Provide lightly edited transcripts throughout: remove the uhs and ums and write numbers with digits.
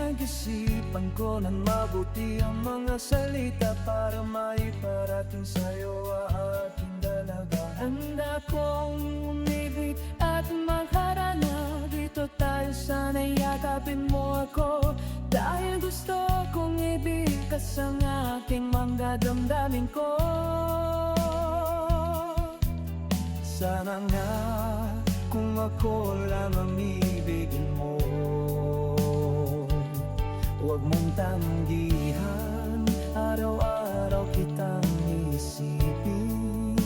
Pinag-isipan ko ng mabuti ang mga salita para maiparating sa'yo ang aking dalaga. Handa kong umibig at magharana, dito tayo sana yakapin mo ako. Dahil gusto kong ibigkas ang aking mga damdamin ko. Sana nga kung ako lang ang ibigin mo, huwag mong tanggihan, araw-araw kitang isipin.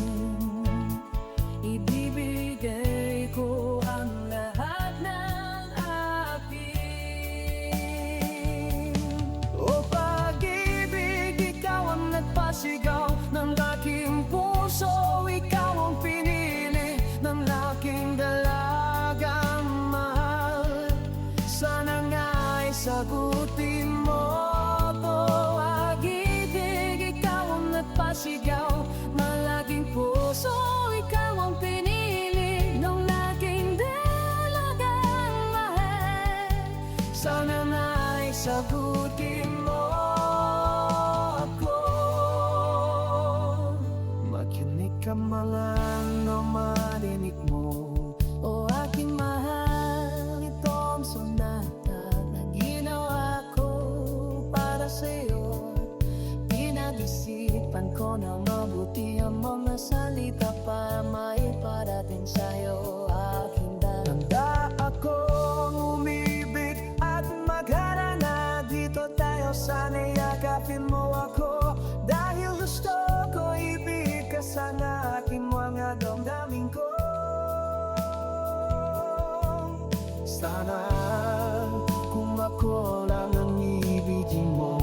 Ibibigay ko ang lahat ng akin. O pag-ibig, ikaw ang nagpasigaw ng aking puso. Ikaw ang pinili ng aking dalagang mahal. Sana nga'y sagutin mo ko. Pag-ibig, ikaw ang nagpasigaw ng aking puso. Ikaw ang pinili ng aking dalagang mahal. Sana nga'y sagutin mo ako. Makinig ka malang o marinig mo, o aking mahal, ito ang sonata na ginawa ko para sa'yo. Pinag-isipan ko na mabuti ang mga salita para maiparating sa'yo aking dalaga. Handa akong umibig at magharana, dito tayo sana yakapin mo ako. Dahil gusto ko ibigkas ang aking mga damdamin ko. Sana kung ako lang ang ibigin mo,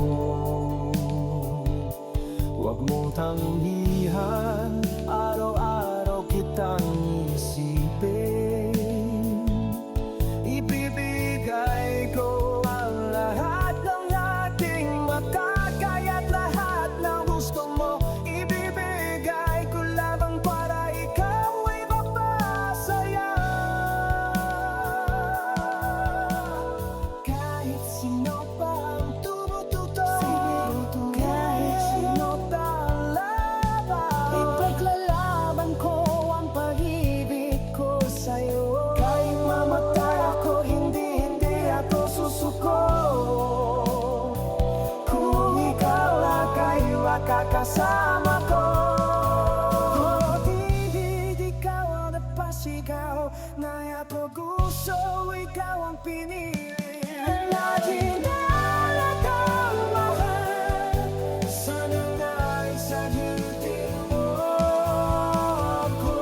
huwag mong tanggihan, araw-araw kitang isipin. Ibibigay ko ang lahat ng ating makakaya't lahat ng gusto mo. Ibibigay ko lamang para ikaw ay mapasaya. Kahit sino pa ang tumututo, kahit sino pa ang laban, ipaglalaban ko ang pag-ibig ko sa'yo. Kahit mamatay ako, hindi ako susuko. Kung ikaw lang ay makakasama ko. Di ikaw ang nagpasigaw ng aking puso. Ikaw ang pinili ng aking dalagang mahal. Sana nga'y sagutin mo ako.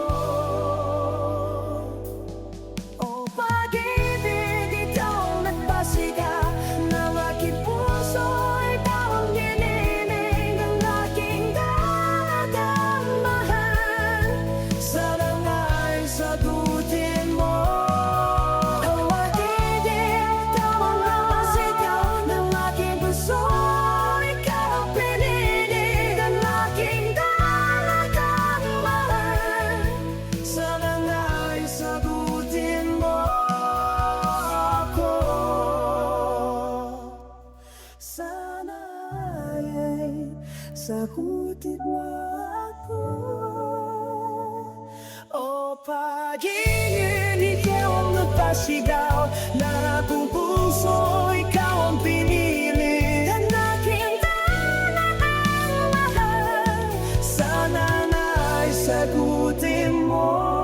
O pag-ibig, ikaw ang nagpasigaw ng aking puso. Ikaw ang hiniling ng aking dalagang mahal. Sana nga'y sagutin mo. O pag-ibig, ikaw ang nagpasigaw ng aking puso. Ikaw ang pinili ng aking dalagang mahal. Sana nga'y sagutin mo ako. Sana ay sagutin mo ako. O pag-ibig, ikaw ang nagpasigaw ng aking puso. Ikaw ang pinili ng aking dalagang mahal. Sana na'y sagutin mo